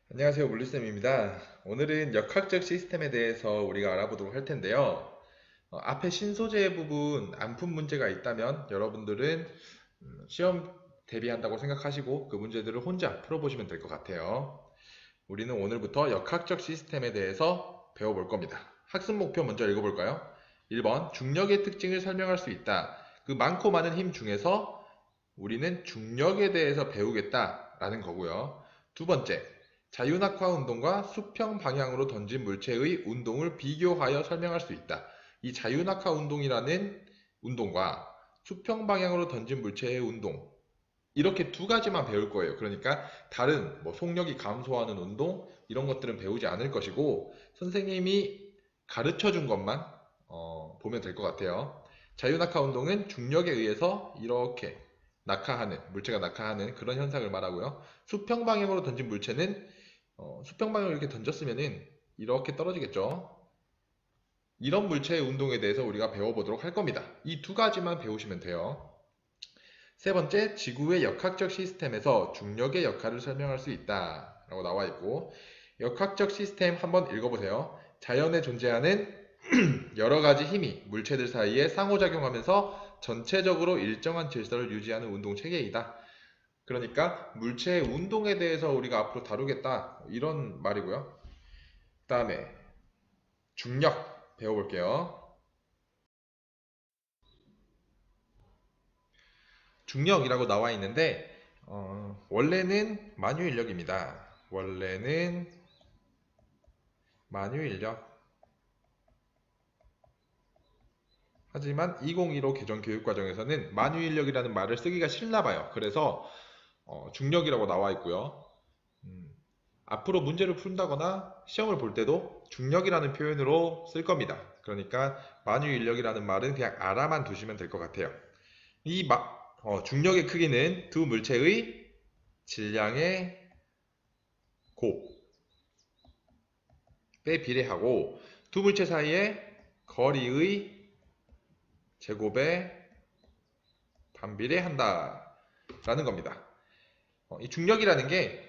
안녕하세요, 물리쌤입니다. 오늘은 역학적 시스템에 대해서 우리가 알아보도록 할 텐데요. 앞에 신소재 부분 안품 문제가 있다면 여러분들은 시험 대비한다고 생각하시고 그 문제들을 혼자 풀어보시면 될 것 같아요. 우리는 오늘부터 역학적 시스템에 대해서 배워볼 겁니다. 학습 목표 먼저 읽어볼까요? 1번, 중력의 특징을 설명할 수 있다. 그 많고 많은 힘 중에서 우리는 중력에 대해서 배우겠다라는 거고요. 두 번째, 자유낙하 운동과 수평 방향으로 던진 물체의 운동을 비교하여 설명할 수 있다. 이 자유낙하 운동이라는 운동과 수평 방향으로 던진 물체의 운동, 이렇게 두 가지만 배울 거예요. 그러니까 다른 속력이 감소하는 운동 이런 것들은 배우지 않을 것이고 선생님이 가르쳐 준 것만 보면 될 것 같아요. 자유낙하 운동은 중력에 의해서 이렇게 낙하하는 물체가 낙하하는 그런 현상을 말하고요. 수평 방향으로 던진 물체는 수평 방향으로 이렇게 던졌으면은 이렇게 떨어지겠죠. 이런 물체의 운동에 대해서 우리가 배워보도록 할 겁니다. 이 두 가지만 배우시면 돼요. 세 번째, 지구의 역학적 시스템에서 중력의 역할을 설명할 수 있다 라고 나와 있고, 역학적 시스템 한번 읽어보세요. 자연에 존재하는 여러 가지 힘이 물체들 사이에 상호작용하면서 전체적으로 일정한 질서를 유지하는 운동 체계이다. 그러니까 물체의 운동에 대해서 우리가 앞으로 다루겠다 이런 말이고요. 그 다음에 중력 배워볼게요. 중력이라고 나와 있는데 원래는 만유인력입니다. 원래는 만유인력. 하지만 2015 개정 교육과정에서는 만유인력이라는 말을 쓰기가 싫나 봐요. 그래서 중력이라고 나와 있고요. 음, 앞으로 문제를 푼다거나 시험을 볼 때도 중력이라는 표현으로 쓸 겁니다. 그러니까 만유인력이라는 말은 그냥 알아만 두시면 될 것 같아요. 중력의 크기는 두 물체의 질량의 곱에 비례하고 두 물체 사이의 거리의 제곱에 반비례한다 라는 겁니다. 이 중력이라는 게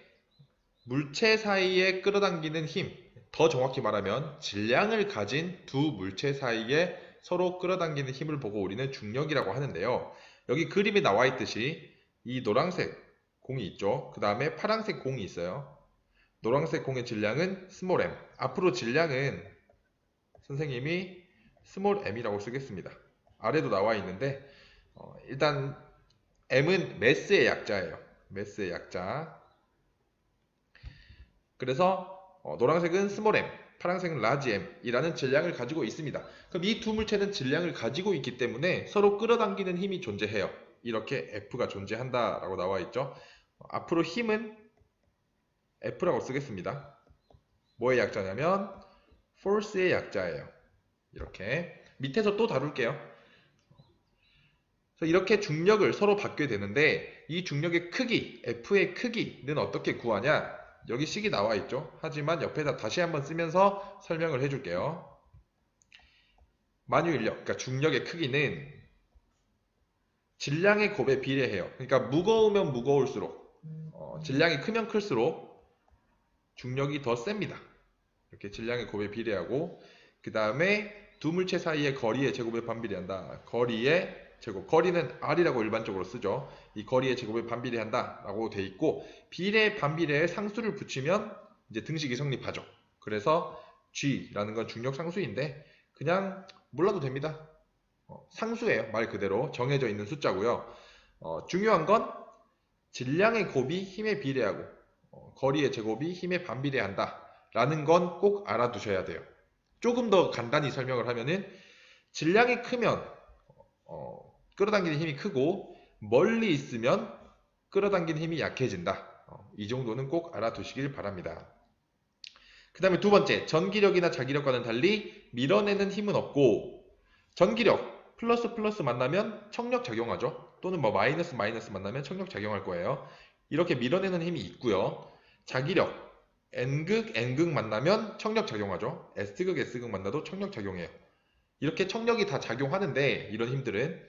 물체 사이에 끌어당기는 힘, 더 정확히 말하면 질량을 가진 두 물체 사이에 서로 끌어당기는 힘을 보고 우리는 중력이라고 하는데요. 여기 그림에 나와 있듯이 이 노란색 공이 있죠. 그 다음에 파란색 공이 있어요. 노란색 공의 질량은 스몰 m. 앞으로 질량은 선생님이 스몰 m이라고 쓰겠습니다. 아래도 나와 있는데 일단 m은 매스의 약자예요. 매스의 약자. 그래서 노란색은 스몰 m, 파란색은 라지 m이라는 질량을 가지고 있습니다. 그럼 이 두 물체는 질량을 가지고 있기 때문에 서로 끌어당기는 힘이 존재해요. 이렇게 F가 존재한다라고 나와 있죠. 앞으로 힘은 F라고 쓰겠습니다. 뭐의 약자냐면 force의 약자예요. 이렇게 밑에서 또 다룰게요. 그래서 이렇게 중력을 서로 받게 되는데 이 중력의 크기, F의 크기는 어떻게 구하냐? 여기 식이 나와 있죠. 하지만 옆에다 다시 한번 쓰면서 설명을 해줄게요. 만유인력, 그러니까 중력의 크기는 질량의 곱에 비례해요. 그러니까 무거우면 무거울수록, 질량이 크면 클수록 중력이 더 셉니다. 이렇게 질량의 곱에 비례하고, 그 다음에 두 물체 사이의 거리의 제곱에 반비례한다. 거리의 제곱, 거리는 R이라고 일반적으로 쓰죠. 이 거리의 제곱에 반비례한다 라고 돼 있고, 비례 반비례에 상수를 붙이면 이제 등식이 성립하죠. 그래서 G라는 건 중력 상수인데 그냥 몰라도 됩니다. 상수예요. 말 그대로 정해져 있는 숫자고요. 중요한 건 질량의 곱이 힘에 비례하고 거리의 제곱이 힘에 반비례한다 라는 건 꼭 알아두셔야 돼요. 조금 더 간단히 설명을 하면은 질량이 크면 끌어당기는 힘이 크고 멀리 있으면 끌어당기는 힘이 약해진다. 이 정도는 꼭 알아두시길 바랍니다. 그 다음에 두 번째, 전기력이나 자기력과는 달리 밀어내는 힘은 없고 전기력 플러스 플러스 만나면 청력 작용하죠. 또는 마이너스 마이너스 만나면 청력 작용할 거예요. 이렇게 밀어내는 힘이 있고요. 자기력 N극 N극 만나면 청력 작용하죠. S극 S극 만나도 청력 작용해요. 이렇게 청력이 다 작용하는데 이런 힘들은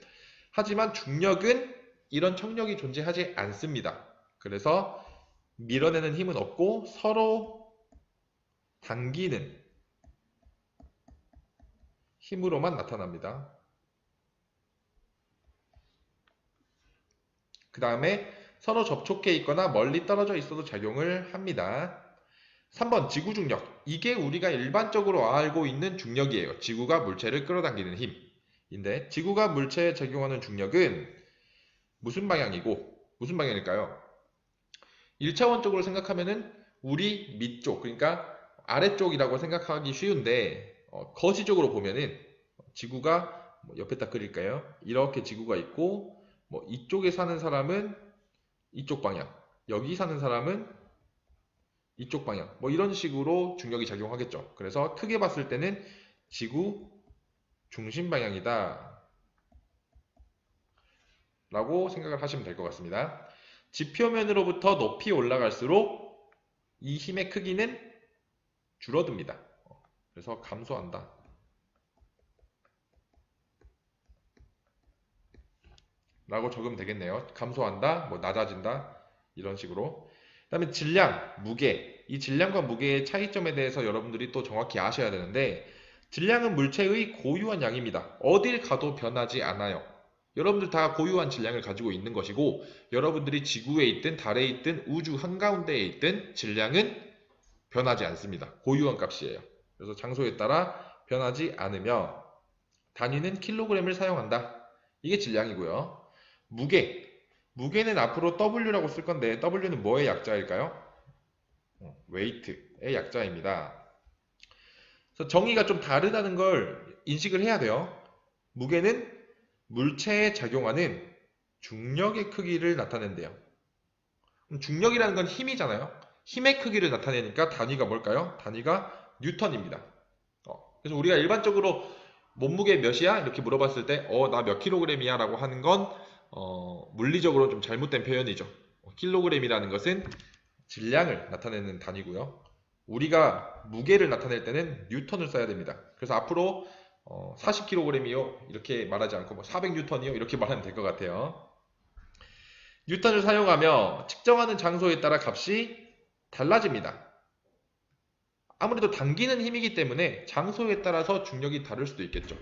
하지만 중력은 이런 청력이 존재하지 않습니다. 그래서 밀어내는 힘은 없고 서로 당기는 힘으로만 나타납니다. 그 다음에 서로 접촉해 있거나 멀리 떨어져 있어도 작용을 합니다. 3번 지구중력. 이게 우리가 일반적으로 알고 있는 중력이에요. 지구가 물체를 끌어당기는 힘인데 지구가 물체에 적용하는 중력은 무슨 방향이고 무슨 방향일까요? 1차원적으로 생각하면은 우리 밑쪽, 그러니까 아래쪽이라고 생각하기 쉬운데 거시적으로 보면은 지구가 옆에다 그릴까요? 이렇게 지구가 있고 이쪽에 사는 사람은 이쪽 방향, 여기 사는 사람은 이쪽 방향, 이런 식으로 중력이 작용하겠죠. 그래서 크게 봤을 때는 지구 중심 방향이다 라고 생각을 하시면 될 것 같습니다. 지표면으로부터 높이 올라갈수록 이 힘의 크기는 줄어듭니다. 그래서 감소한다 라고 적으면 되겠네요. 감소한다, 낮아진다 이런 식으로. 그 다음에 질량, 무게. 이 질량과 무게의 차이점에 대해서 여러분들이 또 정확히 아셔야 되는데 질량은 물체의 고유한 양입니다. 어딜 가도 변하지 않아요. 여러분들 다 고유한 질량을 가지고 있는 것이고 여러분들이 지구에 있든 달에 있든 우주 한가운데에 있든 질량은 변하지 않습니다. 고유한 값이에요. 그래서 장소에 따라 변하지 않으며 단위는 킬로그램을 사용한다. 이게 질량이고요. 무게. 무게는 앞으로 W라고 쓸 건데 W는 뭐의 약자일까요? weight의 약자입니다. 그래서 정의가 좀 다르다는 걸 인식을 해야 돼요. 무게는 물체에 작용하는 중력의 크기를 나타낸대요. 중력이라는 건 힘이잖아요. 힘의 크기를 나타내니까 단위가 뭘까요? 단위가 뉴턴입니다. 그래서 우리가 일반적으로 몸무게 몇이야? 이렇게 물어봤을 때 나 몇 킬로그램이야? 라고 하는 건 물리적으로 좀 잘못된 표현이죠. 킬로그램이라는 것은 질량을 나타내는 단위고요. 우리가 무게를 나타낼 때는 뉴턴을 써야 됩니다. 그래서 앞으로 40kg이요 이렇게 말하지 않고 400뉴턴이요 이렇게 말하면 될 것 같아요. 뉴턴을 사용하며 측정하는 장소에 따라 값이 달라집니다. 아무래도 당기는 힘이기 때문에 장소에 따라서 중력이 다를 수도 있겠죠.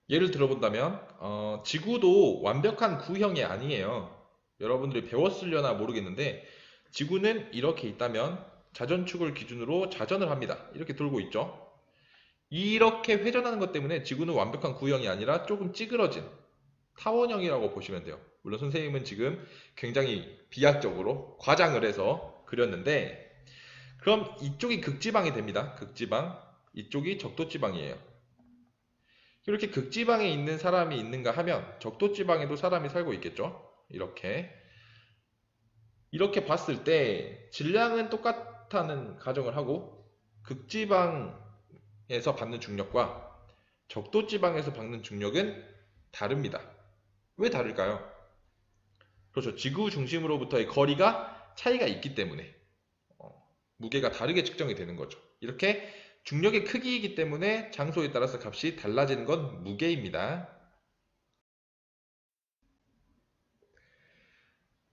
예를 들어본다면 지구도 완벽한 구형이 아니에요. 여러분들이 배웠으려나 모르겠는데 지구는 이렇게 있다면 자전축을 기준으로 자전을 합니다. 이렇게 돌고 있죠. 이렇게 회전하는 것 때문에 지구는 완벽한 구형이 아니라 조금 찌그러진 타원형이라고 보시면 돼요. 물론 선생님은 지금 굉장히 비약적으로 과장을 해서 그렸는데 그럼 이쪽이 극지방이 됩니다. 극지방. 이쪽이 적도지방이에요. 이렇게 극지방에 있는 사람이 있는가 하면 적도지방에도 사람이 살고 있겠죠. 이렇게 봤을 때 질량은 똑같다는 가정을 하고 극지방에서 받는 중력과 적도지방에서 받는 중력은 다릅니다. 왜 다를까요? 그렇죠. 지구 중심으로부터의 거리가 차이가 있기 때문에 무게가 다르게 측정이 되는 거죠. 이렇게 중력의 크기이기 때문에 장소에 따라서 값이 달라지는 건 무게입니다.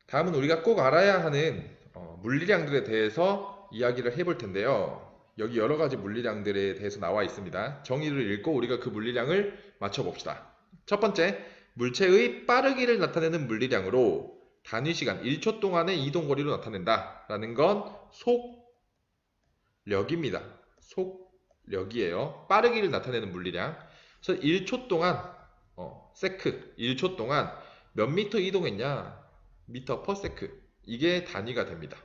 다음은 우리가 꼭 알아야 하는 물리량들에 대해서 이야기를 해볼 텐데요. 여기 여러 가지 물리량들에 대해서 나와 있습니다. 정의를 읽고 우리가 그 물리량을 맞춰봅시다. 첫 번째, 물체의 빠르기를 나타내는 물리량으로 단위 시간 1초 동안의 이동거리로 나타낸다 라는 건 속력입니다. 속력이에요. 빠르기를 나타내는 물리량. 그래서 1초 동안 세크 1초 동안 몇 미터 이동했냐? 미터 퍼 세크. 이게 단위가 됩니다.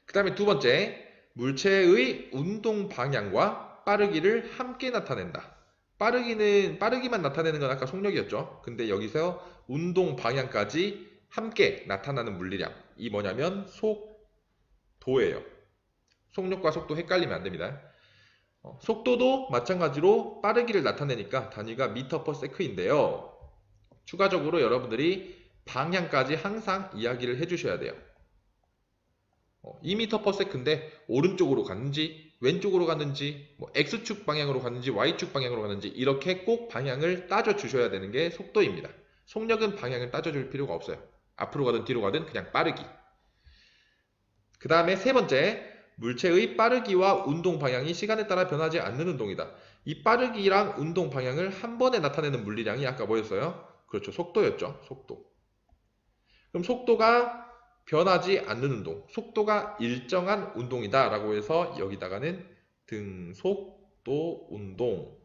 그 다음에 두 번째, 물체의 운동 방향과 빠르기를 함께 나타낸다. 빠르기만 나타내는 건 아까 속력이었죠. 근데 여기서 운동 방향까지 함께 나타나는 물리량. 이 뭐냐면 속도예요. 속력과 속도 헷갈리면 안 됩니다. 속도도 마찬가지로 빠르기를 나타내니까 단위가 미터 퍼 세크인데요. 추가적으로 여러분들이 방향까지 항상 이야기를 해주셔야 돼요. 2m per sec인데 오른쪽으로 갔는지 왼쪽으로 갔는지 X축 방향으로 갔는지 Y축 방향으로 갔는지 이렇게 꼭 방향을 따져 주셔야 되는 게 속도입니다. 속력은 방향을 따져줄 필요가 없어요. 앞으로 가든 뒤로 가든 그냥 빠르기. 그 다음에 세 번째, 물체의 빠르기와 운동 방향이 시간에 따라 변하지 않는 운동이다. 이 빠르기랑 운동 방향을 한 번에 나타내는 물리량이 아까 뭐였어요? 그렇죠. 속도였죠. 속도. 그럼 속도가 변하지 않는 운동, 속도가 일정한 운동이다 라고 해서 여기다가는 등속도 운동이라고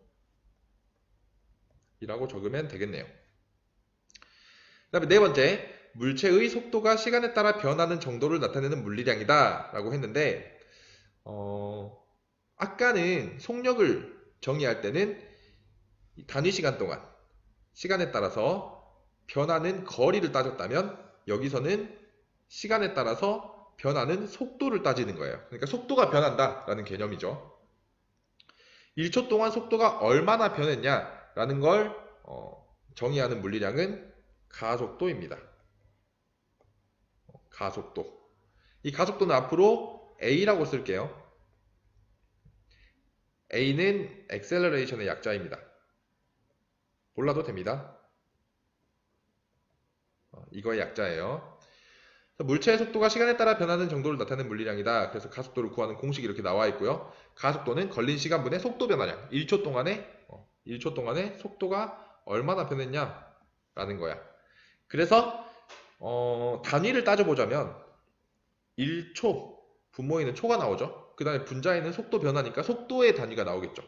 적으면 되겠네요. 그 다음에 네 번째, 물체의 속도가 시간에 따라 변하는 정도를 나타내는 물리량이다 라고 했는데 아까는 속력을 정의할 때는 단위 시간 동안 시간에 따라서 변하는 거리를 따졌다면 여기서는 시간에 따라서 변하는 속도를 따지는 거예요. 그러니까 속도가 변한다 라는 개념이죠. 1초 동안 속도가 얼마나 변했냐 라는 걸 정의하는 물리량은 가속도입니다. 가속도. 이 가속도는 앞으로 A라고 쓸게요. A는 acceleration의 약자입니다. 몰라도 됩니다. 이거의 약자예요. 물체의 속도가 시간에 따라 변하는 정도를 나타내는 물리량이다. 그래서 가속도를 구하는 공식이 이렇게 나와 있고요. 가속도는 걸린 시간분의 속도 변화량. 1초 동안에 속도가 얼마나 변했냐 라는 거야. 그래서 단위를 따져보자면 1초, 분모에는 초가 나오죠. 그 다음에 분자에는 속도 변화니까 속도의 단위가 나오겠죠.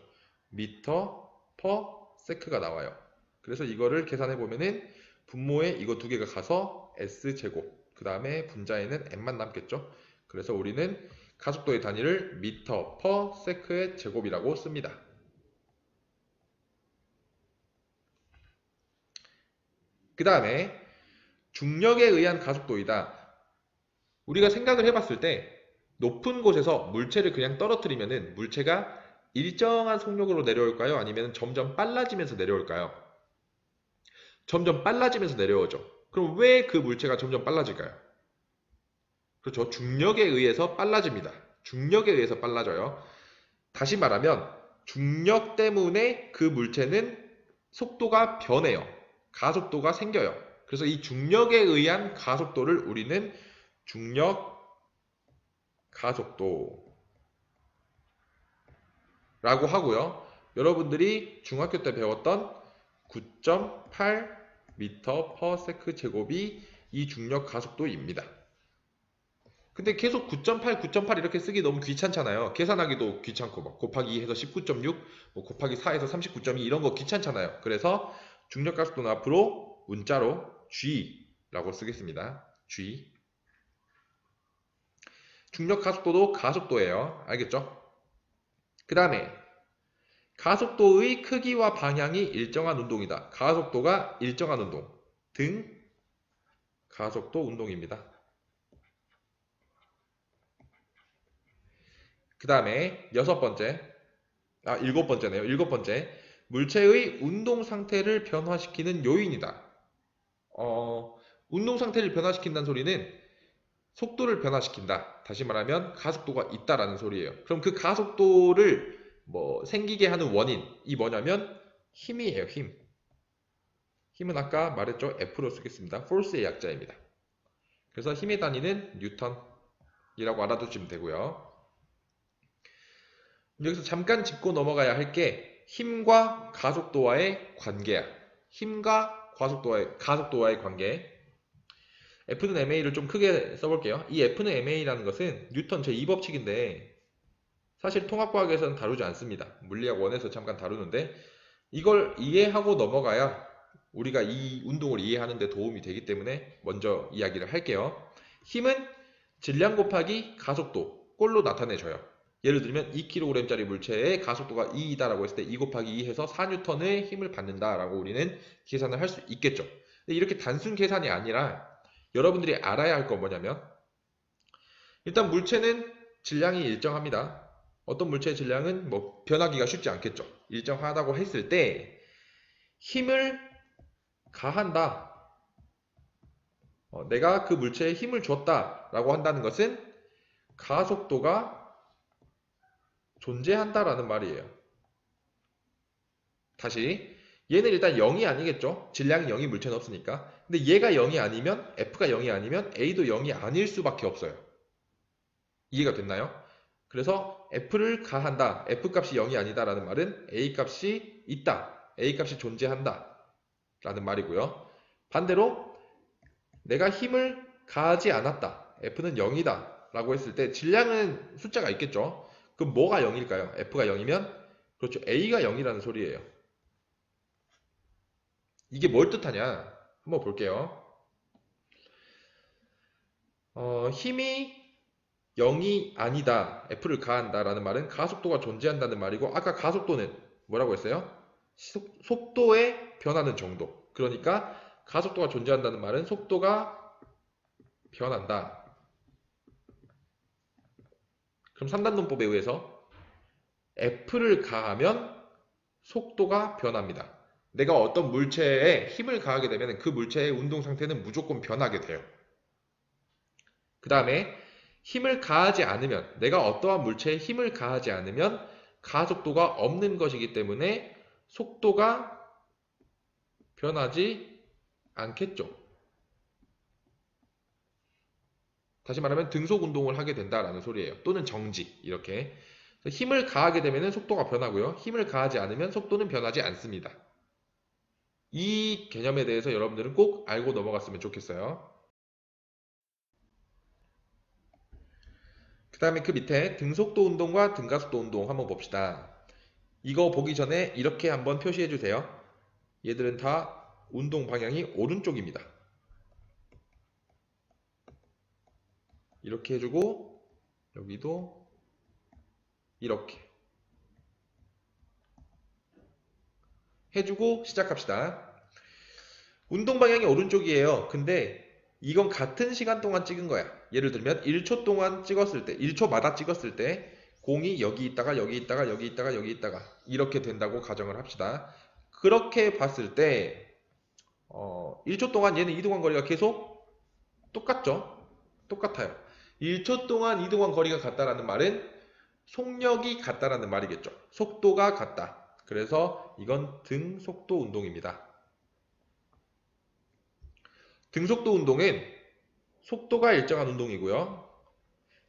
미터 퍼 세크가 나와요. 그래서 이거를 계산해보면은 분모에 이거 두 개가 가서 S제곱, 그 다음에 분자에는 M만 남겠죠. 그래서 우리는 가속도의 단위를 미터 퍼 세크의 제곱이라고 씁니다. 그 다음에 중력에 의한 가속도이다. 우리가 생각을 해봤을 때 높은 곳에서 물체를 그냥 떨어뜨리면은 물체가 일정한 속력으로 내려올까요? 아니면 점점 빨라지면서 내려올까요? 점점 빨라지면서 내려오죠. 그럼 왜 그 물체가 점점 빨라질까요? 그렇죠. 중력에 의해서 빨라집니다. 중력에 의해서 빨라져요. 다시 말하면 중력 때문에 그 물체는 속도가 변해요. 가속도가 생겨요. 그래서 이 중력에 의한 가속도를 우리는 중력 가속도라고 하고요. 여러분들이 중학교 때 배웠던 9.8 미터 퍼 세크 제곱이 이 중력 가속도입니다. 근데 계속 9.8, 9.8 이렇게 쓰기 너무 귀찮잖아요. 계산하기도 귀찮고 막 곱하기 2 해서 19.6, 뭐 곱하기 4 해서 39.2 이런 거 귀찮잖아요. 그래서 중력 가속도는 앞으로 문자로 G라고 쓰겠습니다. G. 중력 가속도도 가속도예요. 알겠죠? 그 다음에 가속도의 크기와 방향이 일정한 운동이다. 가속도가 일정한 운동. 등 가속도 운동입니다. 그 다음에 일곱 번째네요. 일곱 번째. 물체의 운동 상태를 변화시키는 요인이다. 운동 상태를 변화시킨다는 소리는 속도를 변화시킨다. 다시 말하면 가속도가 있다라는 소리예요. 그럼 그 가속도를 생기게 하는 원인이 뭐냐면 힘이에요. 힘. 힘은 아까 말했죠. F로 쓰겠습니다. force의 약자입니다. 그래서 힘의 단위는 뉴턴이라고 알아두시면 되고요. 여기서 잠깐 짚고 넘어가야 할 게 힘과 가속도와의 관계야. 힘과 가속도와의 관계. F는 ma를 좀 크게 써볼게요. 이 F는 ma라는 것은 뉴턴 제2법칙인데 사실 통합과학에서는 다루지 않습니다. 물리학 1에서 잠깐 다루는데 이걸 이해하고 넘어가야 우리가 이 운동을 이해하는 데 도움이 되기 때문에 먼저 이야기를 할게요. 힘은 질량 곱하기 가속도 꼴로 나타내줘요. 예를 들면 2kg짜리 물체의 가속도가 2이다라고 했을 때 2 곱하기 2 해서 4N의 힘을 받는다라고 우리는 계산을 할 수 있겠죠. 근데 이렇게 단순 계산이 아니라 여러분들이 알아야 할 건 뭐냐면 일단 물체는 질량이 일정합니다. 어떤 물체의 질량은 변하기가 쉽지 않겠죠. 일정하다고 했을 때 힘을 가한다. 내가 그 물체에 힘을 줬다라고 한다는 것은 가속도가 존재한다라는 말이에요. 다시 얘는 일단 0이 아니겠죠? 질량이 0이 물체는 없으니까. 근데 얘가 0이 아니면 F가 0이 아니면 A도 0이 아닐 수밖에 없어요. 이해가 됐나요? 그래서 F를 가한다. F 값이 0이 아니다 라는 말은 A 값이 있다. A 값이 존재한다 라는 말이고요. 반대로 내가 힘을 가하지 않았다. F는 0이다 라고 했을 때 질량은 숫자가 있겠죠. 그럼 뭐가 0일까요? F가 0이면 그렇죠. A가 0이라는 소리예요. 이게 뭘 뜻하냐? 한번 볼게요. 힘이 0이 아니다. F를 가한다 라는 말은 가속도가 존재한다는 말이고 아까 가속도는 뭐라고 했어요? 속도의 변하는 정도. 그러니까 가속도가 존재한다는 말은 속도가 변한다. 그럼 3단론법에 의해서 F를 가하면 속도가 변합니다. 내가 어떤 물체에 힘을 가하게 되면 그 물체의 운동 상태는 무조건 변하게 돼요. 그 다음에 힘을 가하지 않으면 내가 어떠한 물체에 힘을 가하지 않으면 가속도가 없는 것이기 때문에 속도가 변하지 않겠죠. 다시 말하면 등속 운동을 하게 된다라는 소리예요. 또는 정지 이렇게 힘을 가하게 되면 속도가 변하고요. 힘을 가하지 않으면 속도는 변하지 않습니다. 이 개념에 대해서 여러분들은 꼭 알고 넘어갔으면 좋겠어요. 그 다음에 그 밑에 등속도 운동과 등가속도 운동 한번 봅시다. 이거 보기 전에 이렇게 한번 표시해 주세요. 얘들은 다 운동 방향이 오른쪽입니다. 이렇게 해주고 여기도 이렇게 해주고 시작합시다. 운동 방향이 오른쪽이에요. 근데 이건 같은 시간 동안 찍은 거야. 예를 들면 1초 동안 찍었을 때 1초마다 찍었을 때 공이 여기 있다가 여기 있다가 여기 있다가 여기 있다가 이렇게 된다고 가정을 합시다. 그렇게 봤을 때 1초 동안 얘는 이동한 거리가 계속 똑같죠? 똑같아요. 1초 동안 이동한 거리가 같다라는 말은 속력이 같다라는 말이겠죠. 속도가 같다. 그래서 이건 등속도 운동입니다. 등속도 운동은 속도가 일정한 운동이고요.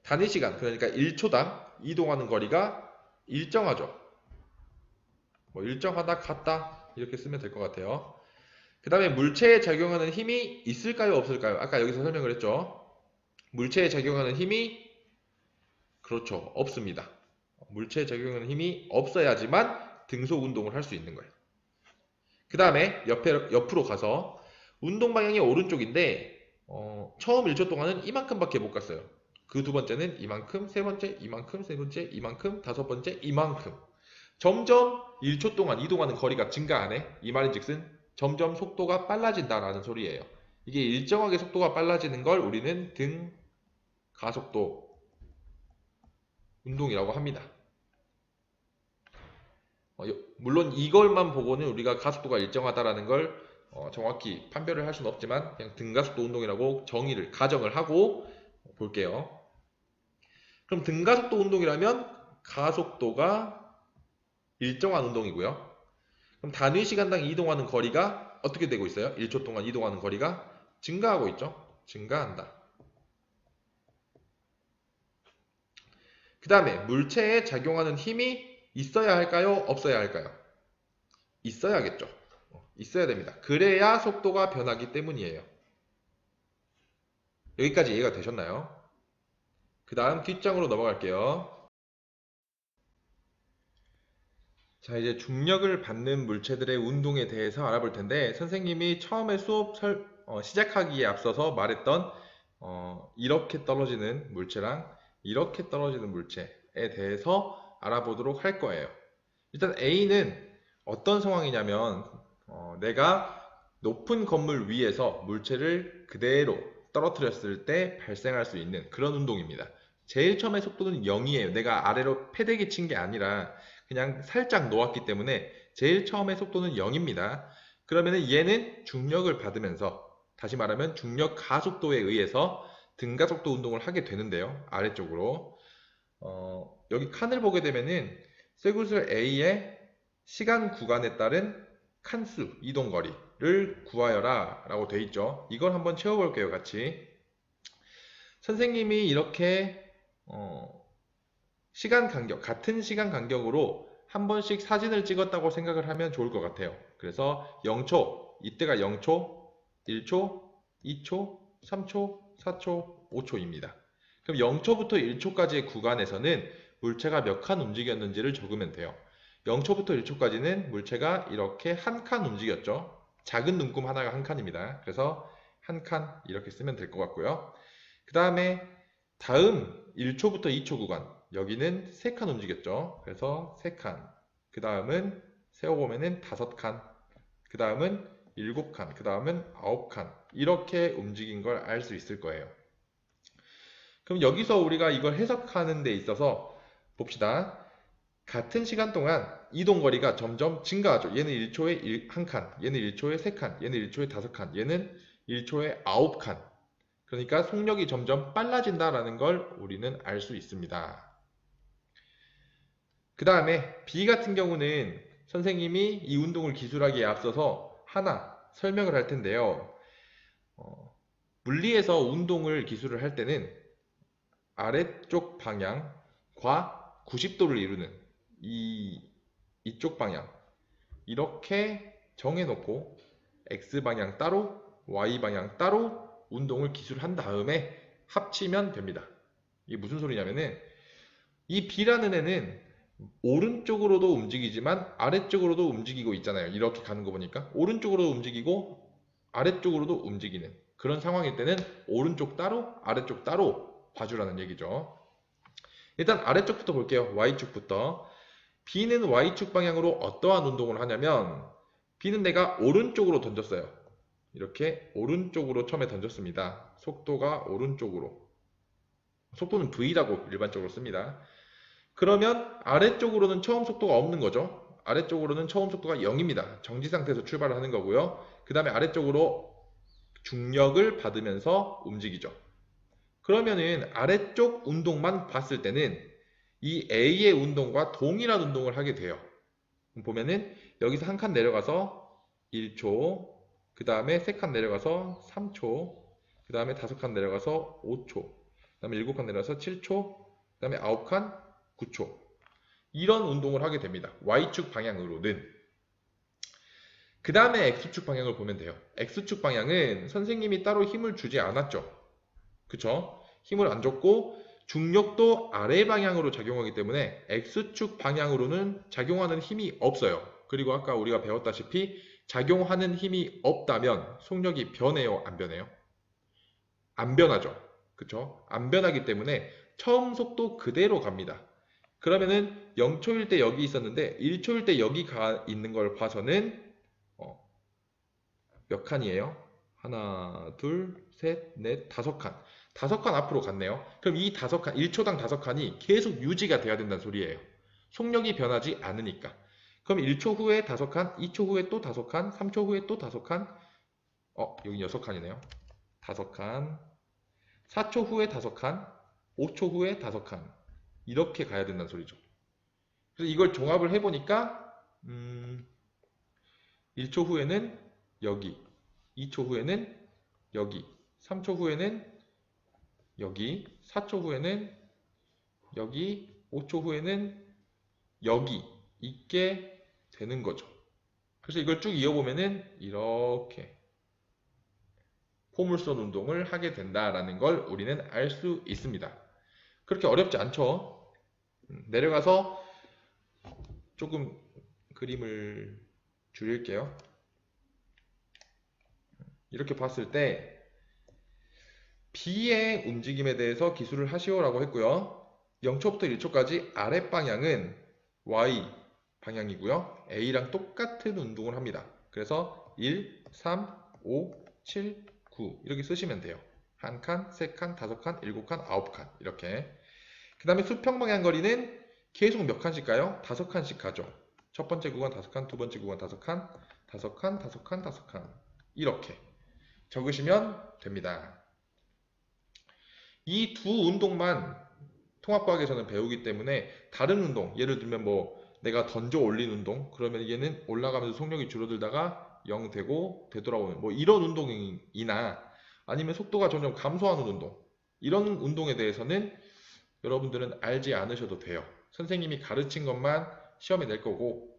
단위 시간, 그러니까 1초당 이동하는 거리가 일정하죠. 뭐 일정하다, 같다 이렇게 쓰면 될 것 같아요. 그 다음에 물체에 작용하는 힘이 있을까요, 없을까요? 아까 여기서 설명을 했죠. 물체에 작용하는 힘이 그렇죠, 없습니다. 물체에 작용하는 힘이 없어야지만 등속 운동을 할 수 있는 거예요. 그 다음에 옆으로 가서 운동 방향이 오른쪽인데 처음 1초 동안은 이만큼밖에 못 갔어요. 그 두 번째는 이만큼, 세 번째 이만큼, 세 번째 이만큼, 다섯 번째 이만큼. 점점 1초 동안 이동하는 거리가 증가하네. 이 말인즉슨 점점 속도가 빨라진다라는 소리예요. 이게 일정하게 속도가 빨라지는 걸 우리는 등 가속도 운동이라고 합니다. 물론 이걸만 보고는 우리가 가속도가 일정하다라는 걸 정확히 판별을 할 수는 없지만 그냥 등가속도 운동이라고 가정을 하고 볼게요. 그럼 등가속도 운동이라면 가속도가 일정한 운동이고요. 그럼 단위 시간당 이동하는 거리가 어떻게 되고 있어요? 1초 동안 이동하는 거리가 증가하고 있죠. 증가한다. 그 다음에 물체에 작용하는 힘이 있어야 할까요? 없어야 할까요? 있어야겠죠. 있어야 됩니다. 그래야 속도가 변하기 때문이에요. 여기까지 이해가 되셨나요? 그 다음 뒷장으로 넘어갈게요. 자, 이제 중력을 받는 물체들의 운동에 대해서 알아볼 텐데 선생님이 처음에 수업 시작하기에 앞서서 말했던 이렇게 떨어지는 물체랑 이렇게 떨어지는 물체에 대해서 알아보도록 할 거예요. 일단 A는 어떤 상황이냐면 내가 높은 건물 위에서 물체를 그대로 떨어뜨렸을 때 발생할 수 있는 그런 운동입니다. 제일 처음에 속도는 0이에요. 내가 아래로 패대기 친 게 아니라 그냥 살짝 놓았기 때문에 제일 처음에 속도는 0입니다. 그러면 얘는 중력을 받으면서 다시 말하면 중력 가속도에 의해서 등가속도 운동을 하게 되는데요. 아래쪽으로 여기 칸을 보게 되면은 쇠구슬 A의 시간 구간에 따른 칸수, 이동거리를 구하여라 라고 되어 있죠. 이걸 한번 채워볼게요, 같이. 선생님이 이렇게 시간 간격, 같은 시간 간격으로 한 번씩 사진을 찍었다고 생각을 하면 좋을 것 같아요. 그래서 0초, 이때가 0초, 1초, 2초, 3초, 4초, 5초입니다. 그럼 0초부터 1초까지의 구간에서는 물체가 몇 칸 움직였는지를 적으면 돼요. 0초부터 1초까지는 물체가 이렇게 한 칸 움직였죠. 작은 눈금 하나가 한 칸입니다. 그래서 한 칸 이렇게 쓰면 될 것 같고요. 그 다음에 다음 1초부터 2초 구간, 여기는 3칸 움직였죠. 그래서 3칸. 그 다음은 세어보면은 5칸. 그 다음은 7칸. 그 다음은 9칸. 이렇게 움직인 걸 알 수 있을 거예요. 그럼 여기서 우리가 이걸 해석하는 데 있어서 봅시다. 같은 시간 동안 이동거리가 점점 증가하죠. 얘는 1초에 1칸, 얘는 1초에 3칸, 얘는 1초에 5칸, 얘는 1초에 9칸. 그러니까 속력이 점점 빨라진다라는 걸 우리는 알 수 있습니다. 그 다음에 B 같은 경우는 선생님이 이 운동을 기술하기에 앞서서 하나 설명을 할 텐데요. 물리에서 운동을 기술을 할 때는 아래쪽 방향과 90도를 이루는 이쪽 방향 이렇게 정해놓고 X방향 따로 Y방향 따로 운동을 기술한 다음에 합치면 됩니다. 이게 무슨 소리냐면은 이 B라는 애는 오른쪽으로도 움직이지만 아래쪽으로도 움직이고 있잖아요. 이렇게 가는 거 보니까 오른쪽으로도 움직이고 아래쪽으로도 움직이는 그런 상황일 때는 오른쪽 따로 아래쪽 따로 봐주라는 얘기죠. 일단 아래쪽부터 볼게요. Y축부터. B는 Y축 방향으로 어떠한 운동을 하냐면 B는 내가 오른쪽으로 던졌어요. 이렇게 오른쪽으로 처음에 던졌습니다. 속도가 오른쪽으로. 속도는 V라고 일반적으로 씁니다. 그러면 아래쪽으로는 처음 속도가 없는 거죠. 아래쪽으로는 처음 속도가 0입니다. 정지 상태에서 출발을 하는 거고요. 그 다음에 아래쪽으로 중력을 받으면서 움직이죠. 그러면은 아래쪽 운동만 봤을 때는 이 A의 운동과 동일한 운동을 하게 돼요. 보면은 여기서 한 칸 내려가서 1초, 그 다음에 3칸 내려가서 3초, 그 다음에 5칸 내려가서 5초, 그 다음에 7칸 내려가서 7초, 그 다음에 9칸 9초. 이런 운동을 하게 됩니다. Y축 방향으로는. 그 다음에 X축 방향을 보면 돼요. X축 방향은 선생님이 따로 힘을 주지 않았죠. 그쵸? 힘을 안 줬고 중력도 아래 방향으로 작용하기 때문에 X축 방향으로는 작용하는 힘이 없어요. 그리고 아까 우리가 배웠다시피 작용하는 힘이 없다면 속력이 변해요? 안 변해요? 안 변하죠. 그쵸? 안 변하기 때문에 처음 속도 그대로 갑니다. 그러면은 0초일 때 여기 있었는데 1초일 때 여기 가 있는 걸 봐서는 몇 칸이에요? 하나, 둘, 셋, 넷, 5칸. 5칸 앞으로 갔네요. 그럼 이 5칸, 1초당 5칸이 계속 유지가 돼야 된다는 소리예요. 속력이 변하지 않으니까. 그럼 1초 후에 5칸, 2초 후에 또 5칸, 3초 후에 또 5칸. 여기 6칸이네요. 5칸. 4초 후에 5칸, 5초 후에 5칸. 이렇게 가야 된다는 소리죠. 그래서 이걸 종합을 해보니까 1초 후에는 여기, 2초 후에는 여기, 3초 후에는 여기, 4초 후에는 여기, 5초 후에는 여기 있게 되는 거죠. 그래서 이걸 쭉 이어보면은 이렇게 포물선 운동을 하게 된다라는 걸 우리는 알 수 있습니다. 그렇게 어렵지 않죠? 내려가서 조금 그림을 줄일게요. 이렇게 봤을 때 B의 움직임에 대해서 기술을 하시오라고 했고요. 0초부터 1초까지 아랫방향은 Y 방향이고요. A랑 똑같은 운동을 합니다. 그래서 1, 3, 5, 7, 9 이렇게 쓰시면 돼요. 한 칸, 세 칸, 5칸, 7칸, 9칸 이렇게. 그 다음에 수평 방향 거리는 계속 몇 칸씩 가요? 5칸씩 가죠. 첫 번째 구간 5칸, 두 번째 구간 5칸, 5칸, 5칸, 5칸 이렇게 적으시면 됩니다. 이 두 운동만 통합과학에서는 배우기 때문에 다른 운동, 예를 들면 뭐 내가 던져 올린 운동, 그러면 얘는 올라가면서 속력이 줄어들다가 0 되고 되돌아오는 뭐 이런 운동이나 아니면 속도가 점점 감소하는 운동, 이런 운동에 대해서는 여러분들은 알지 않으셔도 돼요. 선생님이 가르친 것만 시험에 낼 거고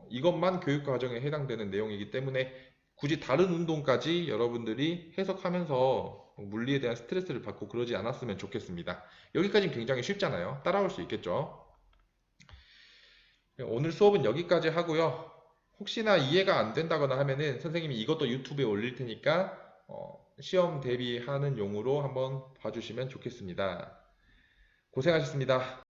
이것만 교육 과정에 해당되는 내용이기 때문에 굳이 다른 운동까지 여러분들이 해석하면서 물리에 대한 스트레스를 받고 그러지 않았으면 좋겠습니다. 여기까지는 굉장히 쉽잖아요. 따라올 수 있겠죠? 오늘 수업은 여기까지 하고요. 혹시나 이해가 안 된다거나 하면은 선생님이 이것도 유튜브에 올릴 테니까 시험 대비하는 용으로 한번 봐주시면 좋겠습니다. 고생하셨습니다.